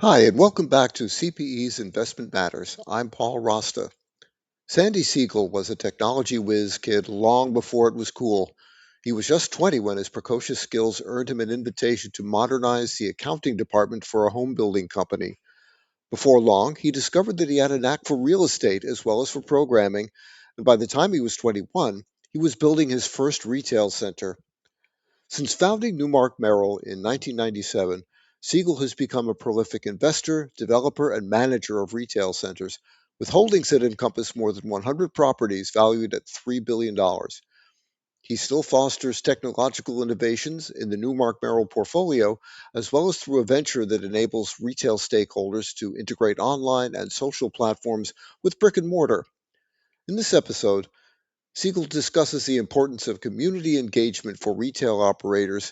Hi, and welcome back to CPE's Investment Matters. I'm Paul Rosta. Sandy Siegel was a technology whiz kid long before it was cool. He was just 20 when his precocious skills earned him an invitation to modernize the accounting department for a home building company. Before long, he discovered that he had a knack for real estate as well as for programming, and by the time he was 21, he was building his first retail center. Since founding NewMark Merrill in 1997, Siegel has become a prolific investor, developer, and manager of retail centers, with holdings that encompass more than 100 properties valued at $3 billion. dollars. He still fosters technological innovations in the NewMark Merrill portfolio, as well as through a venture that enables retail stakeholders to integrate online and social platforms with brick and mortar. In this episode, Siegel discusses the importance of community engagement for retail operators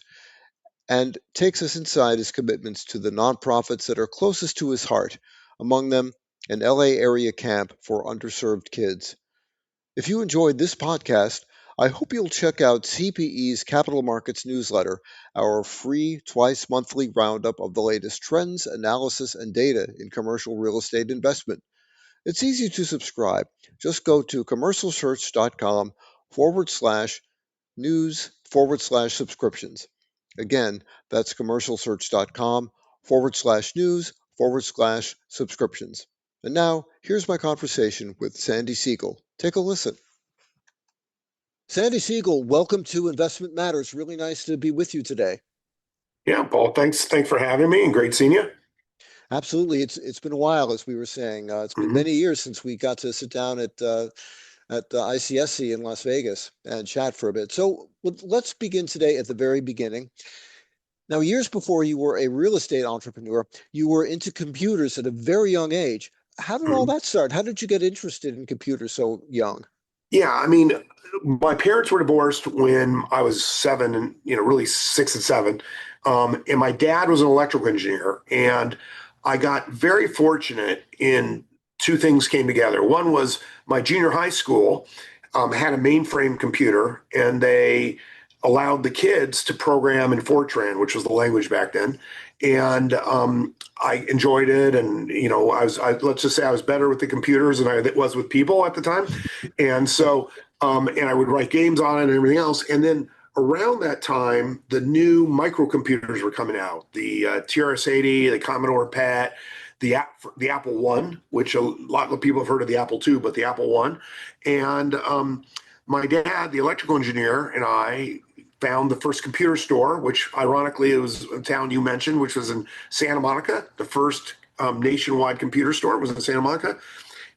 and takes us inside his commitments to the nonprofits that are closest to his heart, among them an LA area camp for underserved kids. If you enjoyed this podcast, I hope you'll check out CPE's Capital Markets newsletter, our free twice monthly roundup of the latest trends, analysis, and data in commercial real estate investment. It's easy to subscribe. Just go to commercialsearch.com/news/subscriptions. Again, that's commercialsearch.com/news/subscriptions. And now, here's my conversation with Sandy Siegel. Take a listen. Sandy Siegel, welcome to Investment Matters. Really nice to be with you today. Yeah, Paul, thanks for having me and great seeing you. Absolutely, it's been a while, as we were saying. It's been hmm many years since we got to sit down at the ICSC in Las Vegas and chat for a bit. So let's begin today at the very beginning. Now, years before you were a real estate entrepreneur, you were into computers at a very young age. How did all hmm that start? How did you get interested in computers so young? Yeah, I mean, my parents were divorced when I was seven and, really 6 and 7. And my dad was an electrical engineer. And I got very fortunate in two things came together. One was my junior high school had a mainframe computer and they allowed the kids to program in Fortran, which was the language back then. And I enjoyed it. And, let's just say I was better with the computers than I was with people at the time. And so, and I would write games on it and everything else. And then around that time, the new microcomputers were coming out, the TRS-80, the Commodore PET, the Apple One, which a lot of people have heard of the Apple II, but the Apple One. And my dad, the electrical engineer, and I found the first computer store, which ironically it was a town you mentioned, which was in Santa Monica. The first nationwide computer store was in Santa Monica.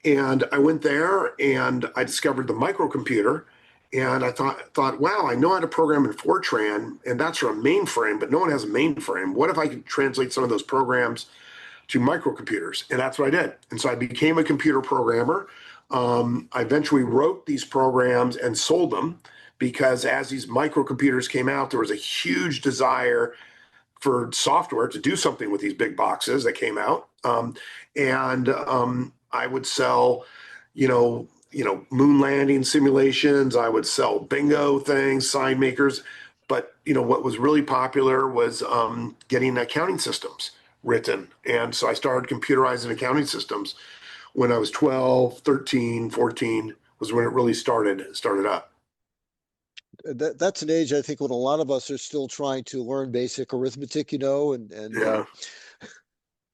And I went there and I discovered the microcomputer. And I thought, wow, I know how to program in Fortran, and that's for a mainframe, but no one has a mainframe. What if I could translate some of those programs to microcomputers? And that's what I did. And so I became a computer programmer. I eventually wrote these programs and sold them because as these microcomputers came out, there was a huge desire for software to do something with these big boxes that came out. And I would sell, moon landing simulations. I would sell bingo things, sign makers. But what was really popular was getting accounting systems written. And so I started computerizing accounting systems when I was 12, 13, 14 was when it really started up. That's an age, I think, when a lot of us are still trying to learn basic arithmetic, and Yeah.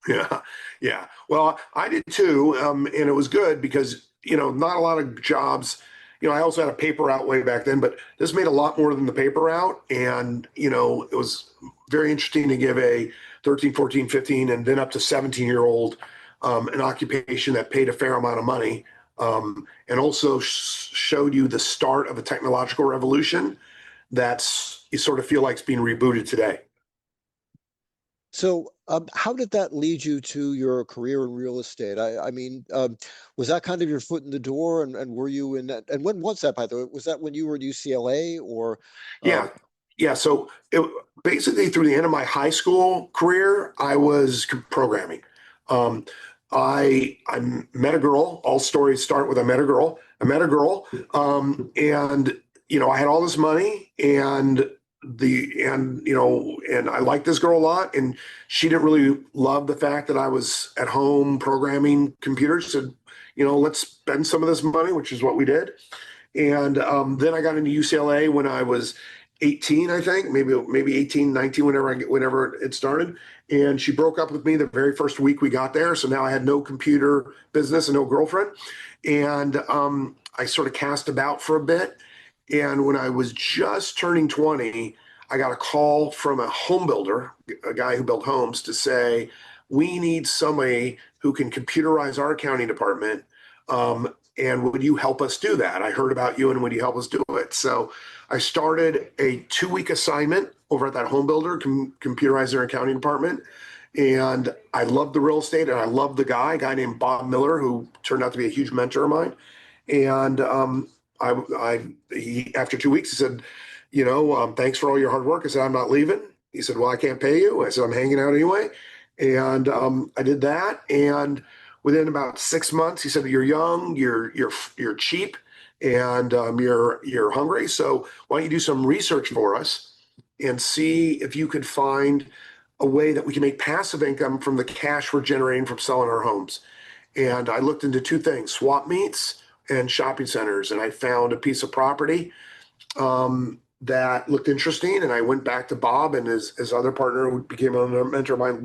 Yeah, yeah. Well, I did too, and it was good because not a lot of jobs. I also had a paper out way back then, but this made a lot more than the paper out, and it was very interesting to give a 13, 14, 15, and then up to 17-year-old an occupation that paid a fair amount of money, and also showed you the start of a technological revolution that's you sort of feel like it's being rebooted today. So, how did that lead you to your career in real estate? I mean, was that kind of your foot in the door, and were you in that? And when was that, by the way? Was that when you were at UCLA or? Yeah, Um, yeah. So basically, through the end of my high school career, I was programming. Um, I met a girl. All stories start with I met a girl. I met a girl, and I had all this money, and and I liked this girl a lot, and she didn't really love the fact that I was at home programming computers. She said, let's spend some of this money, which is what we did. And then I got into UCLA when I was 18, I think, maybe 18, 19, whenever it started. And she broke up with me the very first week we got there. So now I had no computer business and no girlfriend. And I sort of cast about for a bit. And when I was just turning 20, I got a call from a home builder, a guy who built homes, to say, we need somebody who can computerize our accounting department. And would you help us do that? I heard about you, and would you help us do it? So I started a 2-week assignment over at that home builder, computerize their accounting department. And I loved the real estate, and I loved the guy, a guy named Bob Miller, who turned out to be a huge mentor of mine. And he, after 2 weeks, he said, thanks for all your hard work. I said, I'm not leaving. He said, well, I can't pay you. I said, I'm hanging out anyway. And I did that. And within about 6 months, he said, you're young, you're cheap, and you're hungry. So why don't you do some research for us and see if you could find a way that we can make passive income from the cash we're generating from selling our homes. And I looked into two things: swap meets and shopping centers. And I found a piece of property that looked interesting. And I went back to Bob and his other partner, who became a mentor of mine,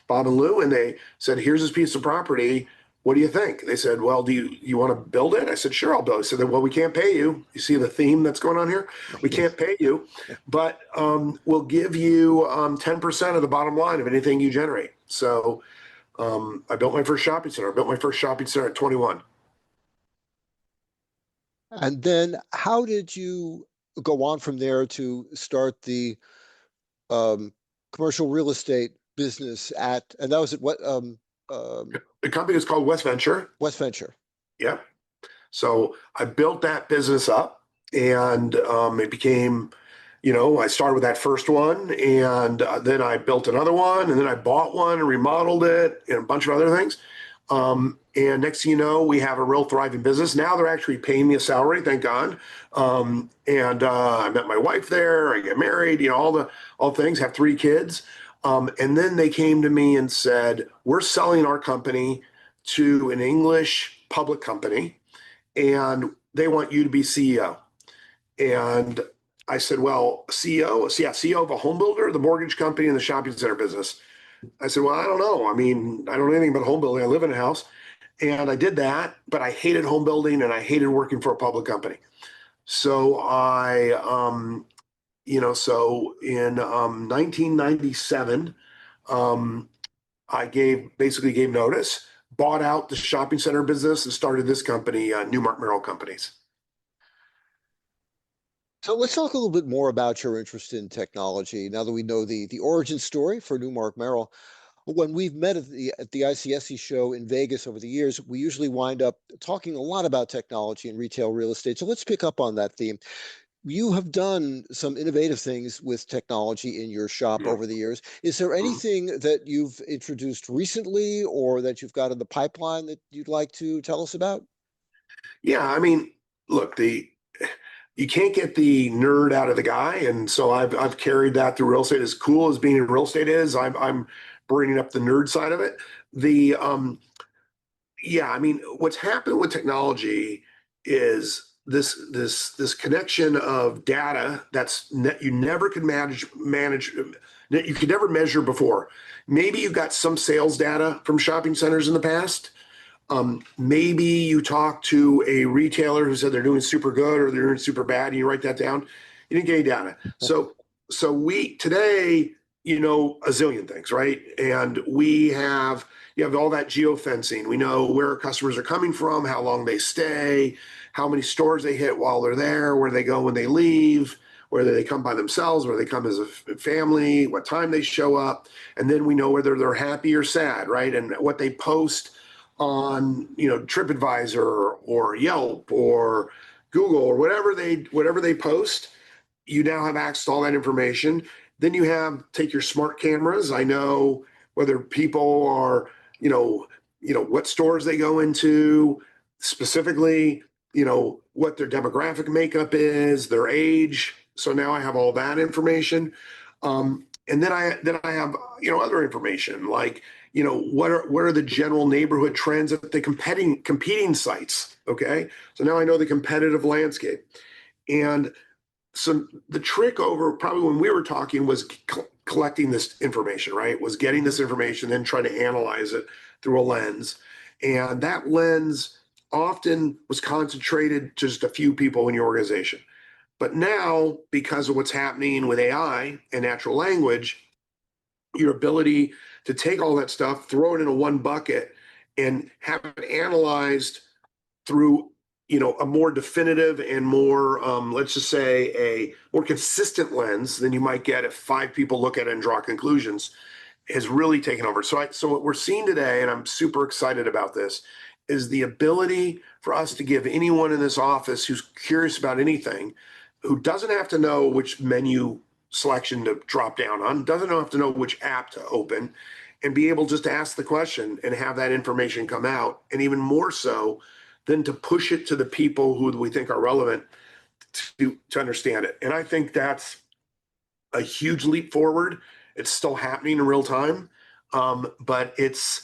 Bob and Lou, and they said, here's this piece of property. What do you think? They said, well, do you want to build it? I said, sure, I'll build it. They said, well, we can't pay you. You see the theme that's going on here? We can't pay you, but we'll give you 10% of the bottom line of anything you generate. So I built my first shopping center. I built my first shopping center at 21. And then how did you go on from there to start the commercial real estate business and that was at what The company is called West Venture. West Venture? Yeah. So I built that business up, and it became, I started with that first one, and then I built another one, and then I bought one and remodeled it, and a bunch of other things. And next thing you know, we have a real thriving business. Now they're actually paying me a salary, thank God. And I met my wife there. I get married, all things. Have 3 kids. And then they came to me and said, we're selling our company to an English public company, and they want you to be CEO. And I said, well, CEO? Yeah, CEO of a home builder, the mortgage company, and the shopping center business. I said, well, I don't know. I mean, I don't know anything about home building. I live in a house. And I did that, but I hated home building and I hated working for a public company. So so in 1997, I basically gave notice, bought out the shopping center business, and started this company, NewMark Merrill Companies. So let's talk a little bit more about your interest in technology. Now that we know the origin story for NewMark Merrill, when we've met at the ICSC show in Vegas over the years, we usually wind up talking a lot about technology and retail real estate. So let's pick up on that theme. You have done some innovative things with technology in your shop over the years. Is there anything that you've introduced recently or that you've got in the pipeline that you'd like to tell us about? Yeah, I mean, look, you can't get the nerd out of the guy, and so I've carried that through real estate. As cool as being in real estate is, I'm bringing up the nerd side of it. The Yeah, I mean, what's happened with technology is this connection of data you never could manage you could never measure before. Maybe you got some sales data from shopping centers in the past. Maybe you talk to a retailer who said they're doing super good or they're doing super bad, and you write that down. You didn't get any data. So we today, a zillion things, right? And you have all that geofencing. We know where our customers are coming from, how long they stay, how many stores they hit while they're there, where they go when they leave, whether they come by themselves, whether they come as a family, what time they show up. And then we know whether they're happy or sad, right? And what they post on, TripAdvisor or Yelp or Google or whatever they post. You now have access to all that information. Then take your smart cameras. I know whether people are, what stores they go into, specifically, what their demographic makeup is, their age, So now I have all that information. And then I have, other information like, what are the general neighborhood trends at the competing sites. Okay. So now I know the competitive landscape. And so the trick over probably when we were talking was collecting this information, right? Was getting this information, then trying to analyze it through a lens. And that lens often was concentrated to just a few people in your organization. But now, because of what's happening with AI and natural language, your ability to take all that stuff, throw it into one bucket, and have it analyzed through a more definitive and more let's just say a more consistent lens than you might get if five people look at it and draw conclusions has really taken over. So what we're seeing today, and I'm super excited about this, is the ability for us to give anyone in this office who's curious about anything, who doesn't have to know which menu selection to drop down on, doesn't have to know which app to open, and be able just to ask the question and have that information come out. And even more so than to push it to the people who we think are relevant to understand it. And I think that's a huge leap forward. It's still happening in real time, but it's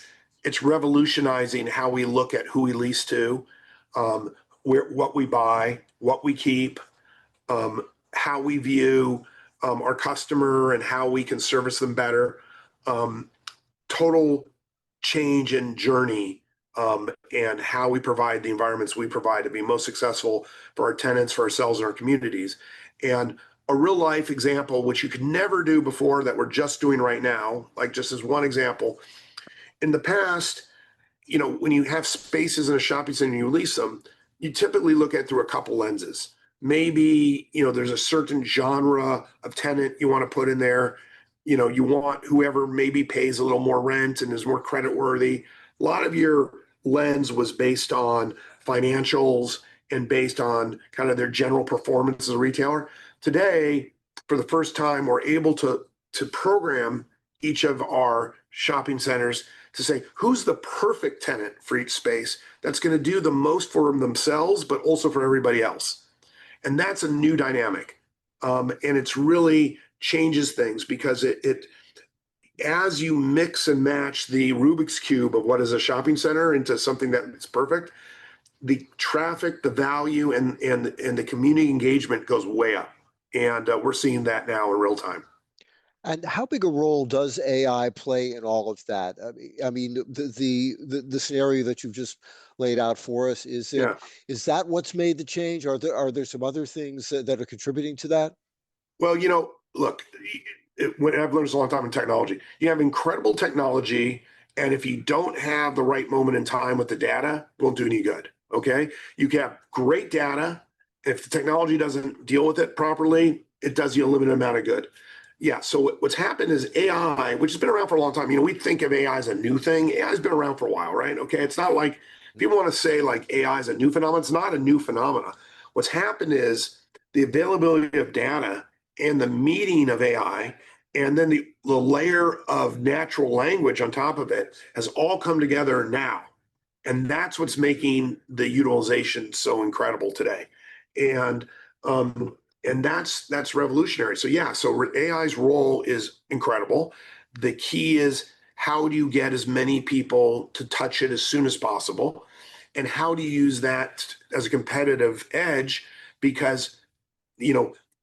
revolutionizing how we look at who we lease to, what we buy, what we keep, how we view our customer and how we can service them better. Total change in journey, and how we provide the environments we provide to be most successful for our tenants, for ourselves, and our communities. And a real life example, which you could never do before, that we're just doing right now, like just as one example. In the past, when you have spaces in a shopping center and you lease them, you typically look at through a couple lenses. Maybe, there's a certain genre of tenant you want to put in there. You want whoever maybe pays a little more rent and is more credit worthy. A lot of your lens was based on financials and based on kind of their general performance as a retailer. Today, for the first time, we're able to program each of our shopping centers to say who's the perfect tenant for each space that's going to do the most for themselves, but also for everybody else. And that's a new dynamic. And it's really changes things because it as you mix and match the Rubik's Cube of what is a shopping center into something that's perfect, the traffic, the value, and the community engagement goes way up. And we're seeing that now in real time. And how big a role does AI play in all of that? I mean, the scenario that you've just laid out for us, Yeah. is that what's made the change? Are there some other things that are contributing to that? Well, look, when I've learned this a long time in technology, you have incredible technology, and if you don't have the right moment in time with the data, it won't do any good. Okay, you can have great data. If the technology doesn't deal with it properly, it does you a limited amount of good. Yeah. So what's happened is AI, which has been around for a long time. We think of AI as a new thing. AI has been around for a while, right? Okay. It's not like people want to say like AI is a new phenomenon. It's not a new phenomenon. What's happened is the availability of data and the meeting of AI, and then the layer of natural language on top of it has all come together now. And that's what's making the utilization so incredible today. And that's revolutionary. So yeah, so AI's role is incredible. The key is how do you get as many people to touch it as soon as possible? And how do you use that as a competitive edge? Because,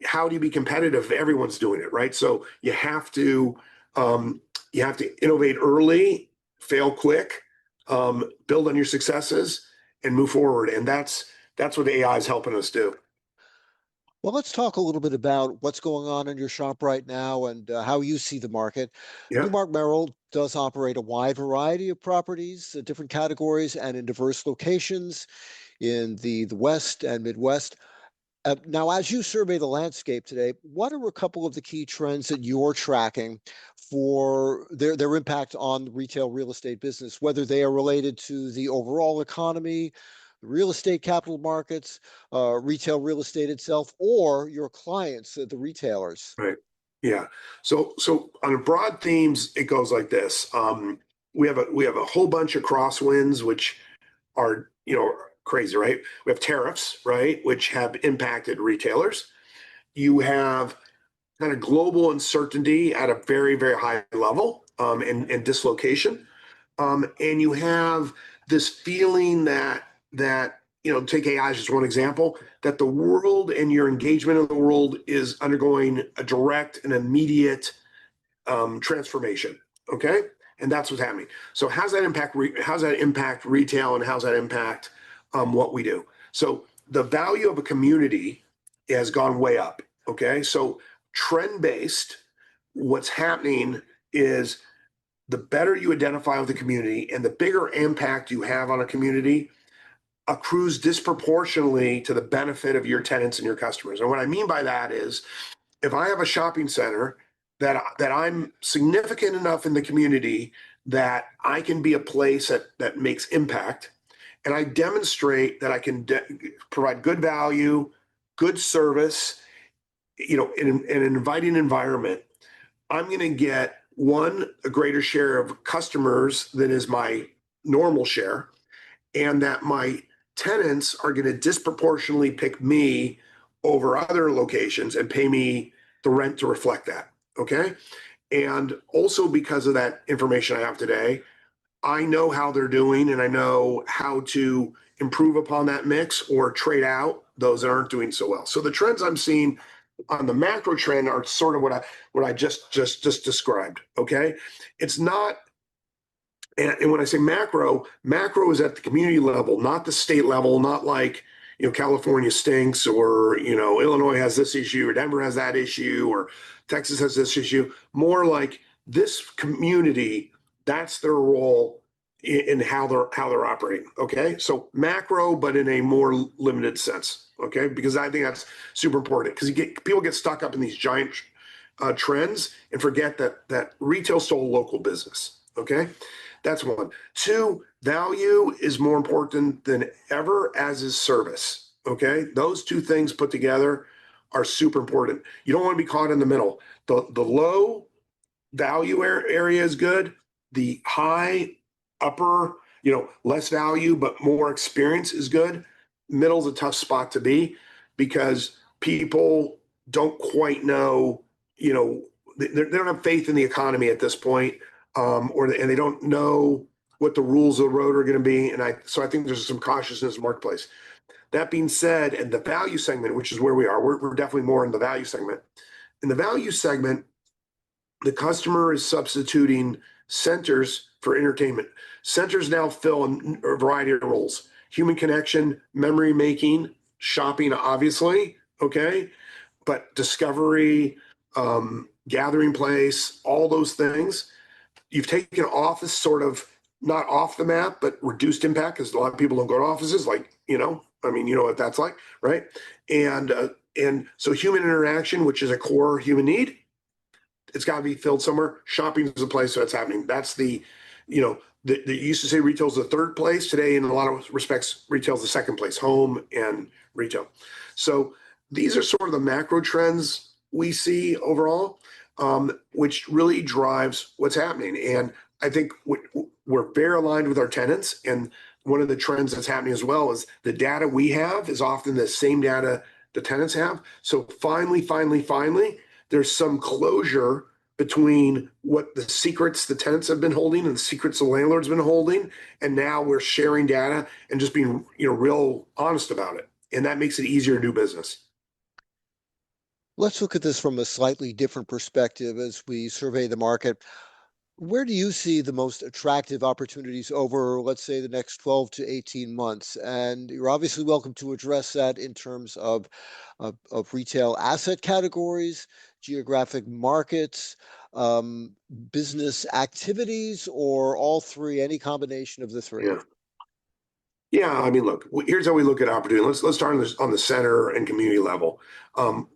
how do you be competitive if everyone's doing it, right? So you have to innovate early, fail quick, build on your successes, and move forward. And that's what AI is helping us do. Well, let's talk a little bit about what's going on in your shop right now and how you see the market. Yeah. NewMark Merrill does operate a wide variety of properties, different categories, and in diverse locations in the West and Midwest. Now, as you survey the landscape today, what are a couple of the key trends that you're tracking for their impact on the retail real estate business, whether they are related to the overall economy, the real estate capital markets, retail real estate itself, or your clients, the retailers? Right. Yeah. So on the broad themes, it goes like this. We have a whole bunch of crosswinds, which are, crazy, right? We have tariffs, right, which have impacted retailers. you have kind of global uncertainty at a very, very high level, and dislocation. And you have this feeling that take AI as just one example, that the world and your engagement in the world is undergoing a direct and immediate transformation. Okay, and that's what's happening. So how's that impact retail, and how's that impact what we do? So the value of a community has gone way up. Okay, so trend based, what's happening is the better you identify with the community and the bigger impact you have on a community accrues disproportionately to the benefit of your tenants and your customers. And what I mean by that is, if I have a shopping center that I'm significant enough in the community that I can be a place that makes impact, and I demonstrate that I can provide good value, good service, in an inviting environment, I'm going to get a greater share of customers than is my normal share, and that my tenants are going to disproportionately pick me over other locations and pay me the rent to reflect that. Okay. And also, because of that information I have today, I know how they're doing, and I know how to improve upon that mix or trade out those that aren't doing so well. So the trends I'm seeing on the macro trend are sort of what I just described. Okay. It's not, and when I say macro is at the community level, not the state level, not like, California stinks, or, Illinois has this issue, or Denver has that issue, or Texas has this issue. More like this community, that's their role in how they're operating. Okay. So macro, but in a more limited sense. Okay. Because I think that's super important, because people get stuck up in these giant trends and forget that retail's still a local business. Okay. That's one. Two, value is more important than ever, as is service. Okay. Those two things put together are super important. You don't want to be caught in the middle. The low value area is good. The high upper, less value, but more experience is good. Middle's a tough spot to be, because people don't quite know, they don't have faith in the economy at this point, and they don't know what the rules of the road are going to be. So I think there's some cautiousness in the marketplace. That being said, and the value segment, which is where we are, we're definitely more in the value segment. In the value segment, the customer is substituting centers for entertainment. Centers now fill a variety of roles: human connection, memory making, shopping, obviously, okay, but discovery, gathering place, all those things. You've taken office sort of not off the map, but reduced impact, because a lot of people don't go to offices. Like, you know what that's like, right? And so human interaction, which is a core human need, it's got to be filled somewhere. Shopping is a place that's happening. That's the used to say retail is the third place. Today, in a lot of respects, retail is the second place, home and retail. So these are sort of the macro trends we see overall, which really drives what's happening. And I think we're very aligned with our tenants. And one of the trends that's happening as well is the data we have is often the same data the tenants have. So finally, there's some closure between what the secrets the tenants have been holding and the secrets the landlord's been holding, and now we're sharing data and just being real honest about it, and that makes it easier to do business. Let's look at this from a slightly different perspective as we survey the market. Where do you see the most attractive opportunities over, let's say, the next 12 to 18 months? And you're obviously welcome to address that in terms of retail asset categories, geographic markets, business activities, or all three, any combination of the three. Yeah, I mean, look, here's how we look at opportunity. Let's start on the center and community level.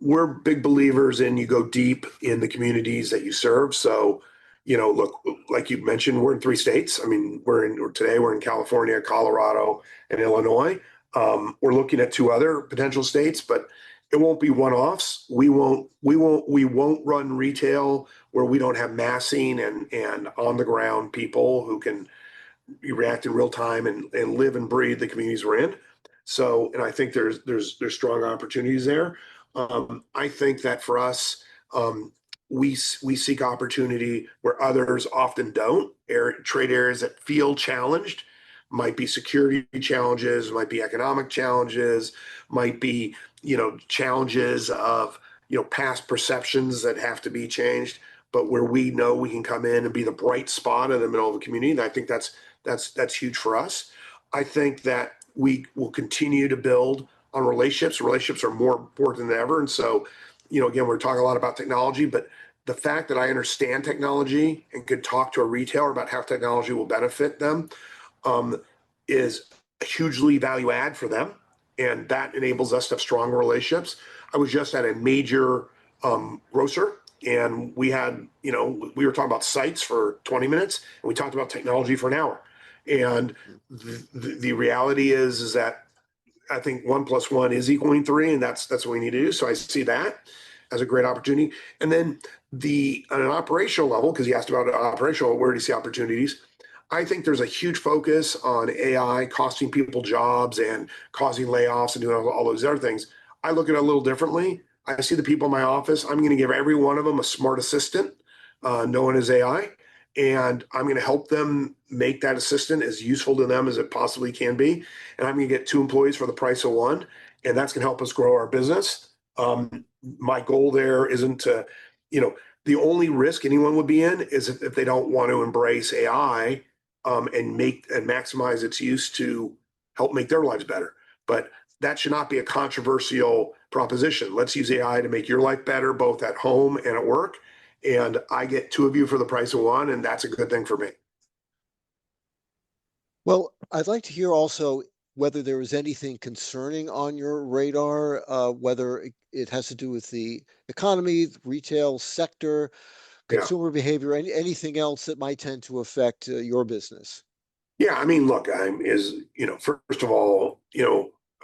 We're big believers in you go deep in the communities that you serve. So, look, like you mentioned, we're in 3 states. I mean, today we're in California, Colorado, and Illinois. We're looking at 2 other potential states, but it won't be one-offs. We won't run retail where we don't have massing and on the ground people who can react in real time and live and breathe the communities we're in. So, and I think there's strong opportunities there. I think that for us, um, we seek opportunity where others often don't. Trade areas that feel challenged might be security challenges, might be economic challenges, might be challenges of past perceptions that have to be changed. But where we know we can come in and be the bright spot in the middle of the community, and I think that's huge for us. I think that we will continue to build on relationships. Relationships are more important than ever. And so, again, we're talking a lot about technology, but the fact that I understand technology and could talk to a retailer about how technology will benefit them um, is a hugely value add for them. And that enables us to have strong relationships. I was just at a major grocer, and we had, we were talking about sites for 20 minutes, and we talked about technology for an hour. And the reality is that I think 1+1 is equaling 3, and that's what we need to do. So I see that as a great opportunity. And then on an operational level, because you asked about operational, where do you see opportunities? I think there's a huge focus on AI costing people jobs and causing layoffs and doing all those other things. I look at it a little differently. I see the people in my office. I'm going to give every one of them a smart assistant, known as AI, and I'm going to help them make that assistant as useful to them as it possibly can be. And I'm going to get 2 employees for the price of 1, and that's going to help us grow our business. My goal there isn't to, the only risk anyone would be in is if they don't want to embrace AI and maximize its use to help make their lives better. But that should not be a controversial proposition. Let's use AI to make your life better, both at home and at work. And I get 2 of you for the price of 1, and that's a good thing for me. Well, I'd like to hear also whether there is anything concerning on your radar, whether it has to do with the economy, the retail sector, Yeah. consumer behavior, anything else that might tend to affect your business. Yeah. I mean, look, first of all,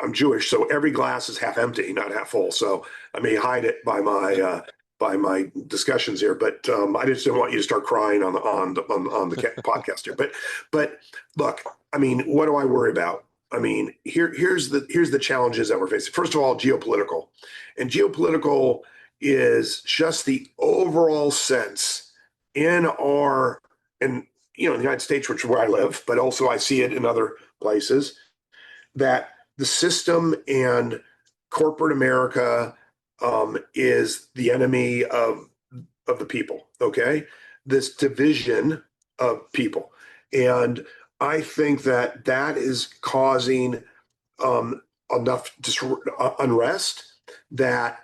I'm Jewish, so every glass is half empty, not half full. So I may hide it by my discussions here, but I just didn't want you to start crying on the podcast here. But look, I mean, what do I worry about? I mean, here's the challenges that we're facing. First of all, geopolitical, and geopolitical is just the overall sense in our in in the United States, which is where I live, but also I see it in other places, that the system and corporate America is the enemy of the people. Okay, this division of people, and I think that is causing um, enough unrest that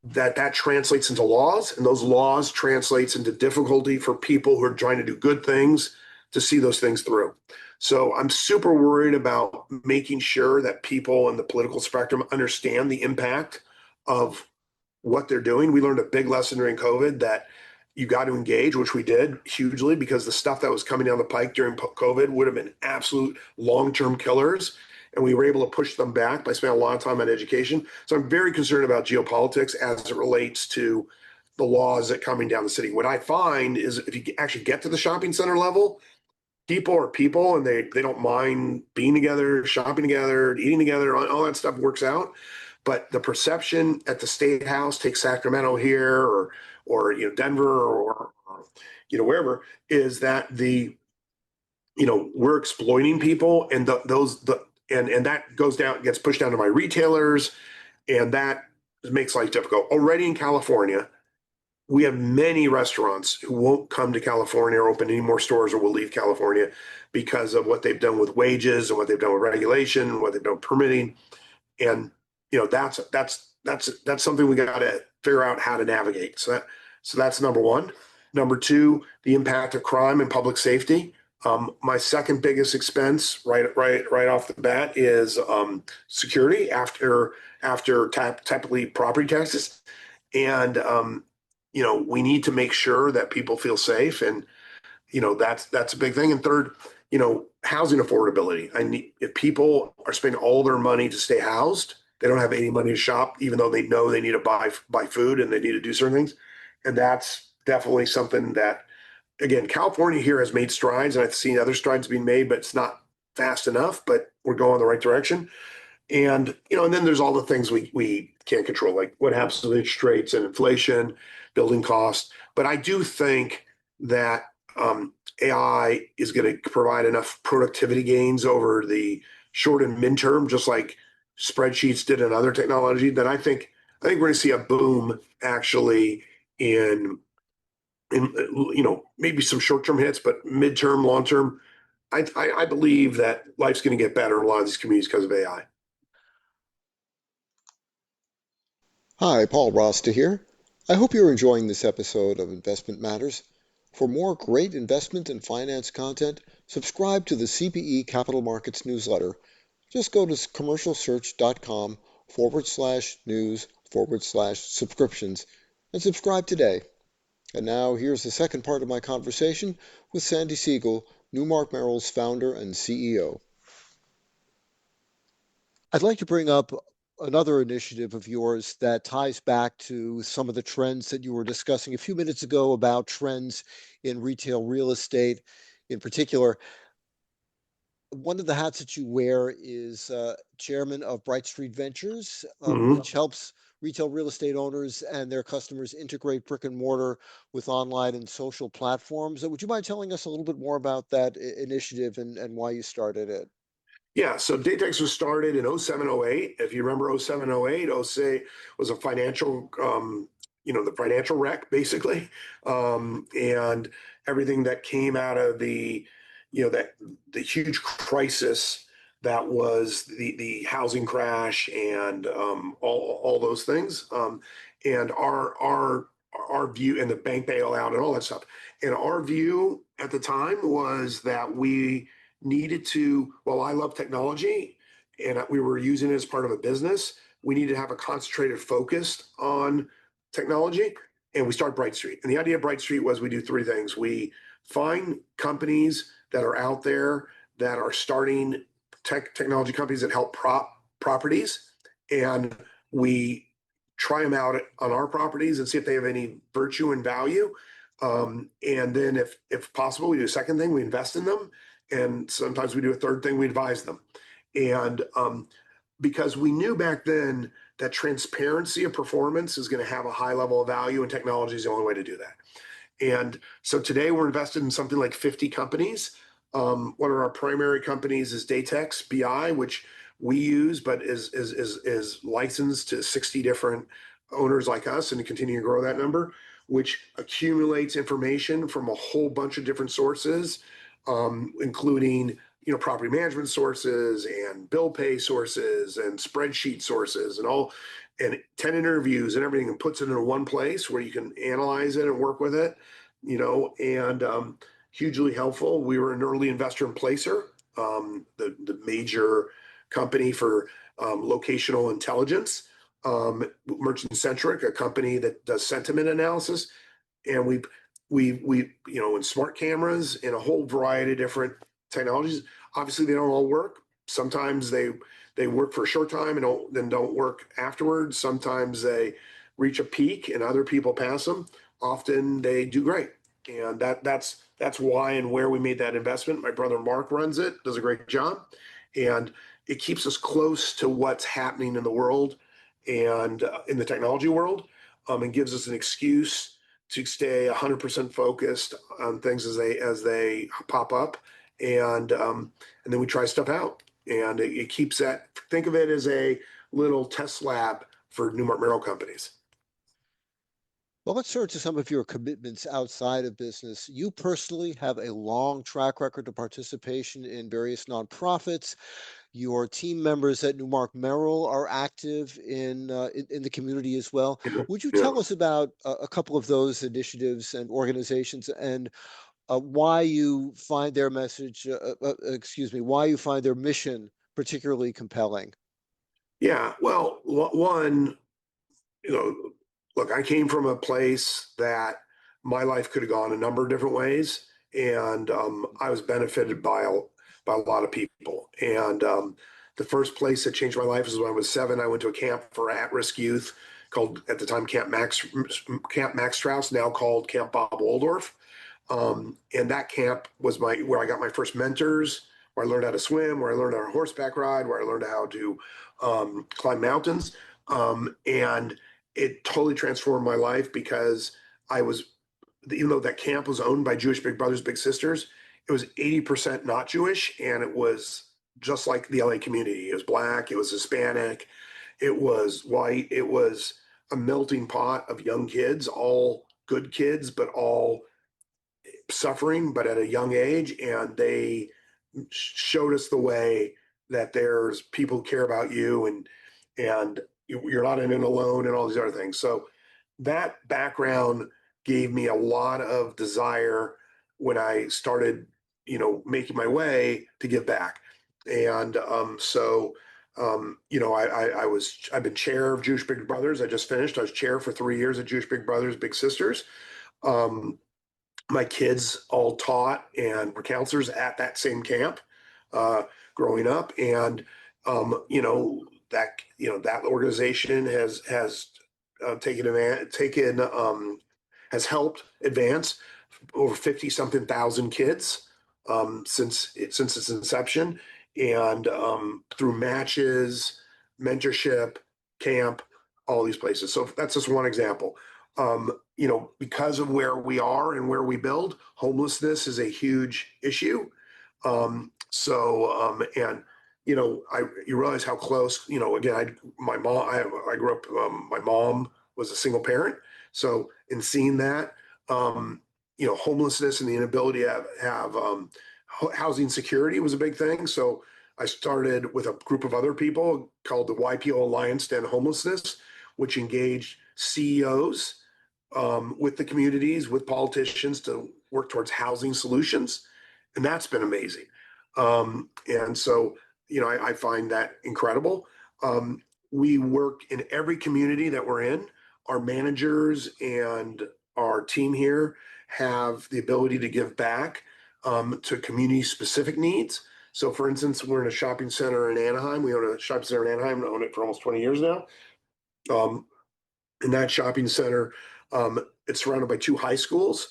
that translates into laws, and those laws translates into difficulty for people who are trying to do good things to see those things through. So I'm super worried about making sure that people in the political spectrum understand the impact of what they're doing. We learned a big lesson during COVID that you got to engage, which we did hugely, because the stuff that was coming down the pike during COVID would have been absolute long-term killers. And we were able to push them back by spending a lot of time on education. So I'm very concerned about geopolitics as it relates to the laws that are coming down the city. What I find is if you actually get to the shopping center level, people are people, and they don't mind being together, shopping together, eating together, all that stuff works out. But the perception at the state house, take Sacramento here, or Denver, or wherever, is that we're exploiting people, and and that gets pushed down to my retailers, and that makes life difficult. Already in California, we have many restaurants who won't come to California or open any more stores, or will leave California because of what they've done with wages and what they've done with regulation and what they've done with permitting. And that's something we got to figure out how to navigate. So that's number one. Number two, the impact of crime and public safety. My second biggest expense, right off the bat, is security after typically property taxes, and we need to make sure that people feel safe, and that's a big thing. And third, housing affordability. If people are spending all their money to stay housed, they don't have any money to shop, even though they know they need to buy food and they need to do certain things. And that's definitely something that, again, California here has made strides, and I've seen other strides being made, but it's not fast enough. But we're going the right direction. And and then there's all the things we can't control, like what happens with interest rates and inflation, building costs. But I do think that AI is going to provide enough productivity gains over the short and midterm, just like spreadsheets did in other technology, that I think we're going to see a boom actually in maybe some short-term hits, but midterm, long-term, I believe that life's going to get better in a lot of these communities because of AI. Hi, Paul Rosta here. I hope you're enjoying this episode of Investment Matters. For more great investment and finance content, subscribe to the CPE Capital Markets newsletter. Just go to commercialsearch.com/news/subscriptions and subscribe today. And now here's the second part of my conversation with Sandy Sigal, NewMark Merrill's founder and CEO. I'd like to bring up another initiative of yours that ties back to some of the trends that you were discussing a few minutes ago about trends in retail real estate. In particular, one of the hats that you wear is chairman of Bright Street Ventures, Mhm. which helps retail real estate owners and their customers integrate brick and mortar with online and social platforms. Would you mind telling us a little bit more about that initiative and why you started it? Yeah, so Datex was started in 07, 08. If you remember 07, 08, 06 was a financial, the financial wreck, basically. And everything that came out of that the huge crisis that was the housing crash and all those things. And our view and the bank bailout and all that stuff. And our view at the time was that we needed to, well, I love technology and we were using it as part of a business. We needed to have a concentrated focus on technology. And we started Bright Street. And the idea of Bright Street was we do three things. We find companies that are out there that are starting technology companies that help properties. And we try them out on our properties and see if they have any virtue and value. And then if possible, we do a second thing, we invest in them. And sometimes we do a third thing, we advise them. And because we knew back then that transparency of performance is going to have a high level of value, and technology is the only way to do that. And so today we're invested in something like 50 companies. One of our primary companies is Datex BI, which we use, but is licensed to 60 different owners like us, and to continue to grow that number, which accumulates information from a whole bunch of different sources, including property management sources and bill pay sources and spreadsheet sources and tenant interviews and everything, and puts it in one place where you can analyze it and work with it, and hugely helpful. We were an early investor in Placer, the major company for locational intelligence, Merchant Centric, a company that does sentiment analysis, and we in smart cameras and a whole variety of different technologies. Obviously, they don't all work. Sometimes they work for a short time and then don't work afterwards. Sometimes they reach a peak and other people pass them. Often they do great, and that's why and where we made that investment. My brother Mark runs it, does a great job, and it keeps us close to what's happening in the world and in the technology world, and gives us an excuse to stay 100% focused on things as they pop up, and then we try stuff out, and it keeps that. Think of it as a little test lab for NewMark Merrill companies. Well, let's turn to some of your commitments outside of business. You personally have a long track record of participation in various nonprofits. Your team members at NewMark Merrill are active in the community as well. Would you Yeah. tell us about a couple of those initiatives and organizations and why you find their message, excuse me, why you find their mission particularly compelling? Yeah. Well, one, you know, look, I came from a place that my life could have gone a number of different ways, and I was benefited by a lot of people. And the first place that changed my life was when I was 7. I went to a camp for at-risk youth called at the time Camp Max Strauss, now called Camp Bob Waldorf. And that camp was where I got my first mentors, where I learned how to swim, where I learned how to horseback ride, where I learned how to climb mountains. And it totally transformed my life because I was, even though that camp was owned by Jewish Big Brothers, Big Sisters, it was 80% not Jewish. And it was just like the LA community. It was Black, it was Hispanic, it was white, it was a melting pot of young kids, all good kids, but all suffering, but at a young age. And they showed us the way that there's people who care about you, and you're not in it alone, and all these other things. So that background gave me a lot of desire when I started, making my way to give back. And I've been chair of Jewish Big Brothers. I just finished. I was chair for 3 years at Jewish Big Brothers, Big Sisters. Um, my kids all taught and were counselors at that same camp uh, growing up, and that organization has has helped advance over 50 something thousand kids since its inception, and through matches, mentorship, camp, all these places. So that's just one example. Because of where we are and where we build, homelessness is a huge issue. And you realize how close. Again, I grew up. My mom was a single parent, so in seeing that, homelessness and the inability to have housing security was a big thing. So I started with a group of other people called the YPO Alliance to End Homelessness, which engaged CEOs with the communities, with politicians to work towards housing solutions. And that's been amazing. And so, I find that incredible. We work in every community that we're in. Our managers and our team here have the ability to give back to community specific needs. So, for instance, we're in a shopping center in Anaheim. We own a shopping center in Anaheim. We own it for almost 20 years now. Um, in that shopping center, it's surrounded by two high schools.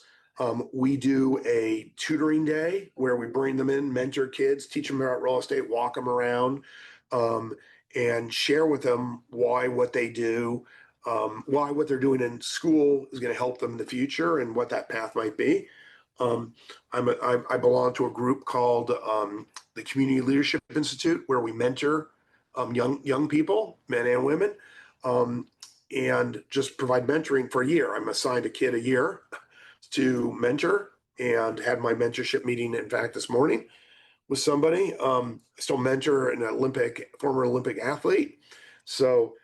We do a tutoring day where we bring them in, mentor kids, teach them about real estate, walk them around, um, and share with them why what they do, why what they're doing in school is going to help them in the future and what that path might be. Um, I belong to a group called the Community Leadership Institute, where we mentor young people, men and women, um, and just provide mentoring for a year. I'm assigned a kid a year to mentor, and had my mentorship meeting, in fact, this morning with somebody. I still mentor an former Olympic athlete. So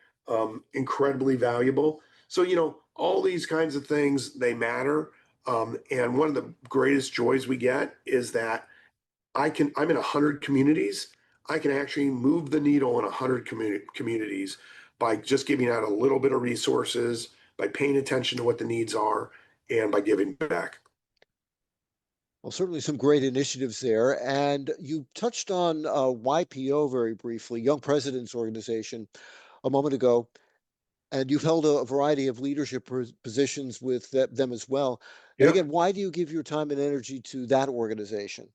incredibly valuable. So, all these kinds of things, they matter. And one of the greatest joys we get is that I'm in 100 communities. I can actually move the needle in 100 communities by just giving out a little bit of resources, by paying attention to what the needs are, and by giving back. Well, certainly some great initiatives there. And you touched on YPO very briefly, Young Presidents Organization, a moment ago. And you've held a variety of leadership positions with them as well. And Yeah. again, why do you give your time and energy to that organization?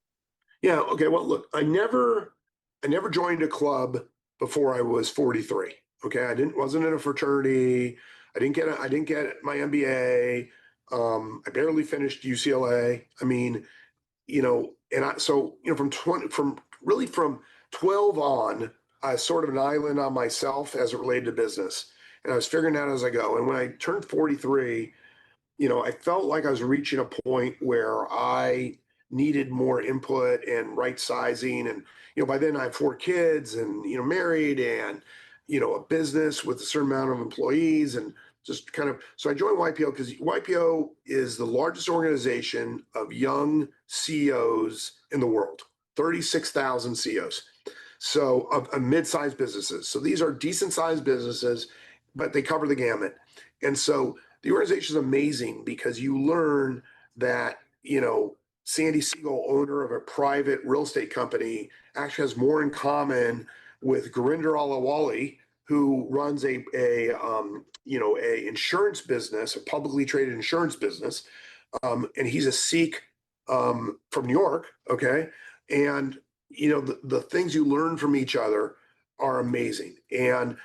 Yeah. Okay. Well, look, I never joined a club before I was 43. Okay. Wasn't in a fraternity. I didn't get my MBA. I barely finished UCLA. I mean, from 12 on, I was sort of an island on myself as it related to business. And I was figuring out as I go. And when I turned 43, I felt like I was reaching a point where I needed more input and right sizing. And, by then I have four kids and, married and, a business with a certain amount of employees, and just kind of, so I joined YPO because YPO is the largest organization of young CEOs in the world, 36,000 CEOs. So of mid-sized businesses. So these are decent sized businesses, but they cover the gamut. And so the organization is amazing because you learn that, Sandy Sigal, owner of a private real estate company, actually has more in common with Gurinder Alawali, who runs a insurance business, a publicly traded insurance business, and he's a Sikh from New York. Okay, and the things you learn from each other are amazing. And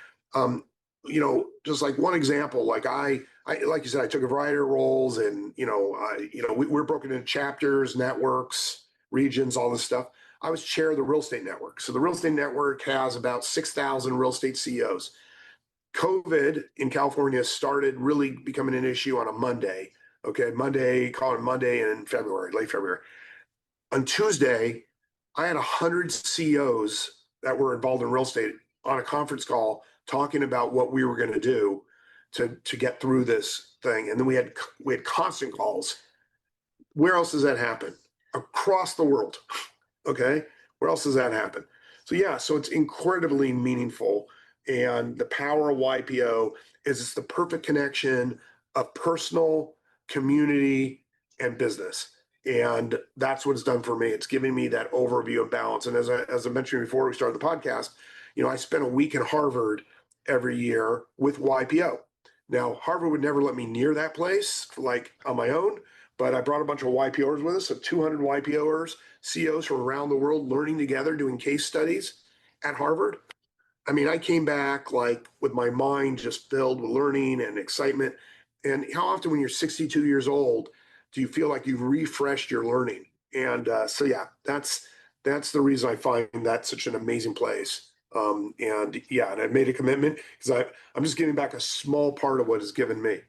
just like one example, like I like you said, I took a variety of roles, and we're broken into chapters, networks, regions, all this stuff. I was chair of the real estate network. So the real estate network has about 6,000 real estate CEOs. COVID in California started really becoming an issue on a Monday. Okay, Monday, call it Monday in February, late February. On Tuesday, I had 100 CEOs that were involved in real estate on a conference call talking about what we were going to do to get through this thing. And then we had constant calls. Where else does that happen? Across the world. Okay, where else does that happen? So yeah, so it's incredibly meaningful. And the power of YPO is it's the perfect connection of personal, community, and business. And that's what it's done for me. It's giving me that overview of balance. And as I mentioned before we started the podcast, I spent a week in Harvard every year with YPO. Now, Harvard would never let me near that place like on my own, but I brought a bunch of YPOers with us, so 200 YPOers, CEOs from around the world learning together, doing case studies at Harvard. I mean, I came back like with my mind just filled with learning and excitement. And how often when you're 62 years old do you feel like you've refreshed your learning? And so, yeah, that's the reason I find that such an amazing place. And yeah, and I've made a commitment because I'm just giving back a small part of what it's given me.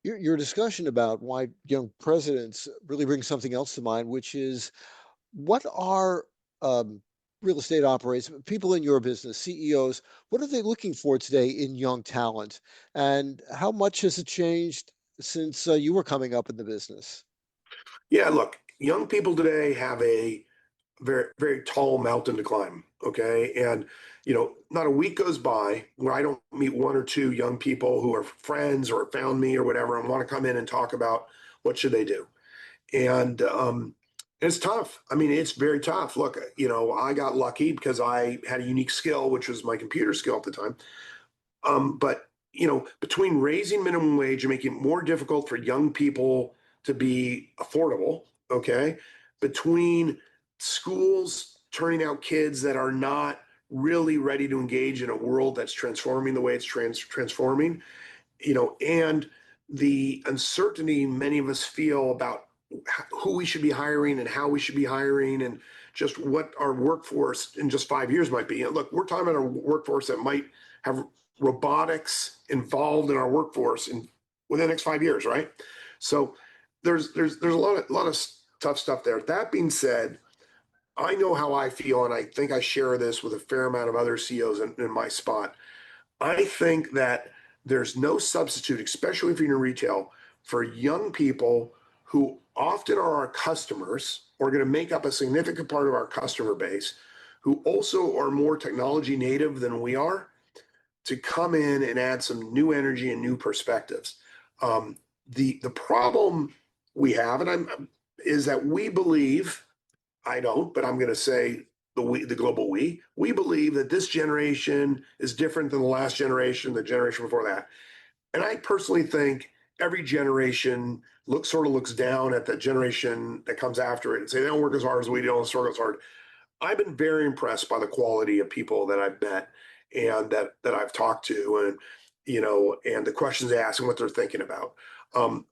Your discussion about why young presidents really brings something else to mind, which is what are um, real estate operators, people in your business, CEOs, what are they looking for today in young talent? And how much has it changed since you were coming up in the business? Yeah, look, young people today have a very, very tall mountain to climb. Okay. And, not a week goes by where I don't meet one or two young people who are friends or found me or whatever and want to come in and talk about what should they do. And it's tough. I mean, it's very tough. Look, I got lucky because I had a unique skill, which was my computer skill at the time. But between raising minimum wage and making it more difficult for young people to be affordable, okay, between schools turning out kids that are not really ready to engage in a world that's transforming the way it's transforming, and the uncertainty many of us feel about who we should be hiring and how we should be hiring and just what our workforce in just 5 years might be. And look, we're talking about a workforce that might have robotics involved in our workforce within the next 5 years, right? So there's a lot of tough stuff there. That being said, I know how I feel, and I think I share this with a fair amount of other CEOs in my spot. I think that there's no substitute, especially if you're in retail, for young people who often are our customers or going to make up a significant part of our customer base, who also are more technology native than we are, to come in and add some new energy and new perspectives. The problem we have, and is that we believe, I don't, but I'm going to say the global we believe that this generation is different than the last generation, the generation before that. And I personally think every generation looks down at the generation that comes after it and say they don't work as hard as we do, don't struggle as hard. I've been very impressed by the quality of people that I've met and that I've talked to, and and the questions they ask and what they're thinking about. Um,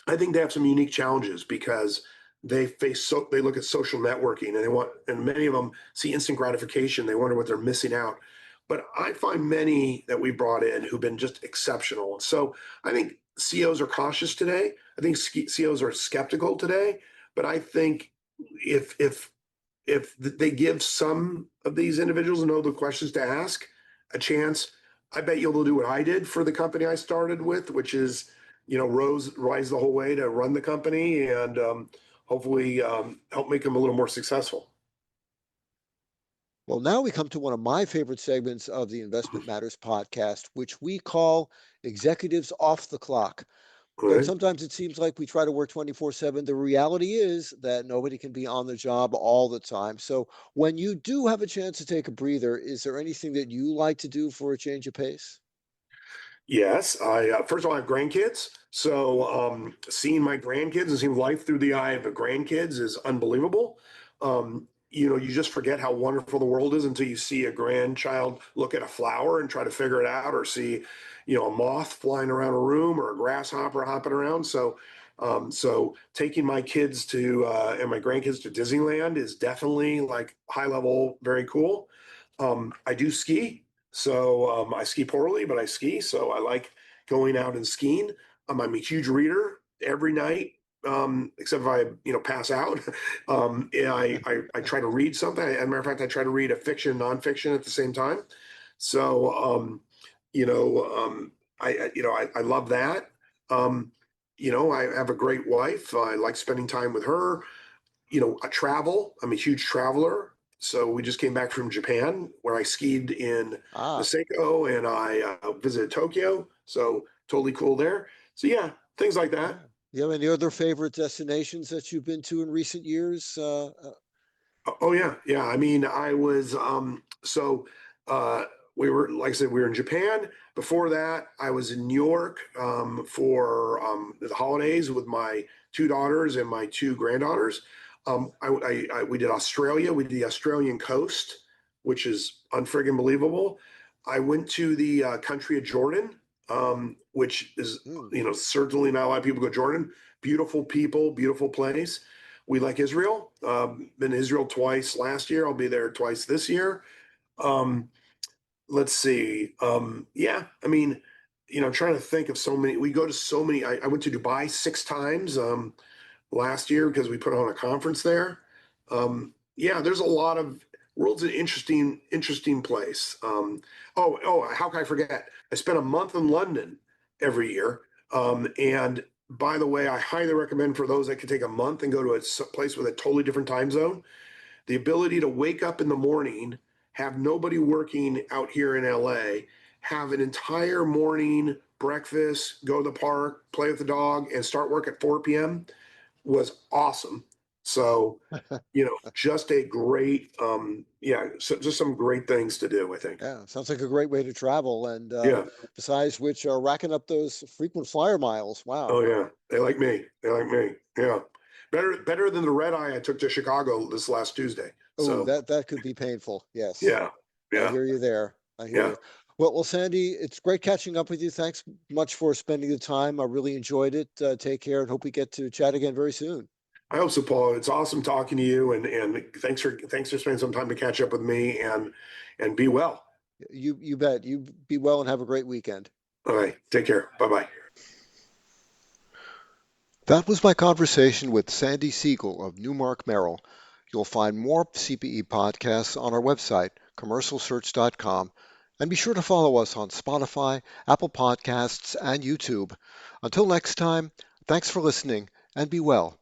I think they have some unique challenges because they look at social networking and and many of them see instant gratification. They wonder what they're missing out. But I find many that we brought in who've been just exceptional. So I think CEOs are cautious today. I think CEOs are skeptical today. But I think if they give some of these individuals who know the questions to ask a chance, I bet you'll do what I did for the company I started with, which is, rise the whole way to run the company and hopefully help make them a little more successful. Well, now we come to one of my favorite segments of the Investment Matters podcast, which we call Executives Off the Clock. All right. Sometimes it seems like we try to work 24/7. The reality is that nobody can be on the job all the time. So when you do have a chance to take a breather, is there anything that you like to do for a change of pace? Yes, I first of all I have grandkids, so seeing my grandkids and seeing life through the eye of the grandkids is unbelievable. you just forget how wonderful the world is until you see a grandchild look at a flower and try to figure it out, or see, a moth flying around a room or a grasshopper hopping around. So taking my kids to and my grandkids to Disneyland is definitely like high level, very cool. I do ski, so I ski poorly, but I ski, so I like going out and skiing. I'm a huge reader every night, except if I, pass out. Yeah, I try to read something. As a matter of fact, I try to read a fiction, nonfiction at the same time. So, you know, I love that. Um, I have a great wife. I like spending time with her. I travel. I'm a huge traveler. So we just came back from Japan, where I skied in Ah, Niseko, and I visited Tokyo. So totally cool there. So yeah, things like that. yeah. You have any other favorite destinations that you've been to in recent years? Oh yeah, yeah. I mean, I was uh we were, like I said, we were in Japan. Before that, I was in New York for the holidays with my two daughters and my two granddaughters. We did Australia. We did the Australian coast, which is unfriggin' believable. I went to the country of Jordan, which is, Hmm. certainly not a lot of people go to Jordan. Beautiful people, beautiful place. We like Israel. Been to Israel twice last year. I'll be there twice this year. Um, let's see. Yeah, I mean, trying to think of so many. We go to so many. I went to Dubai 6 times last year because we put on a conference there. Yeah, there's a lot of world's an interesting place. Oh, how can I forget? I spent a month in London every year. And by the way, I highly recommend for those that can take a month and go to a place with a totally different time zone. The ability to wake up in the morning, have nobody working out here in LA, have an entire morning breakfast, go to the park, play with the dog, and start work at 4 p.m. was awesome. So, just a great, yeah, so just some great things to do, I think. Yeah, sounds like a great way to travel. And Yeah. besides which, racking up those frequent flyer miles. Wow. Oh yeah. They like me. They like me. Yeah. Better than the red eye I took to Chicago this last Tuesday. Oh, So that could be painful. Yes, yeah. I Yeah. hear you there. I hear Yeah. you. Well, Sandy, it's great catching up with you. Thanks much for spending the time. I really enjoyed it. Take care and hope we get to chat again very soon. I hope so, Paul. It's awesome talking to you, and thanks for spending some time to catch up with me, and be well. You bet. You be well and have a great weekend. All right. Take care. Bye bye. That was my conversation with Sandy Siegel of NewMark Merrill. You'll find more CPE podcasts on our website, commercialsearch.com, and be sure to follow us on Spotify, Apple Podcasts, and YouTube. Until next time, thanks for listening and be well.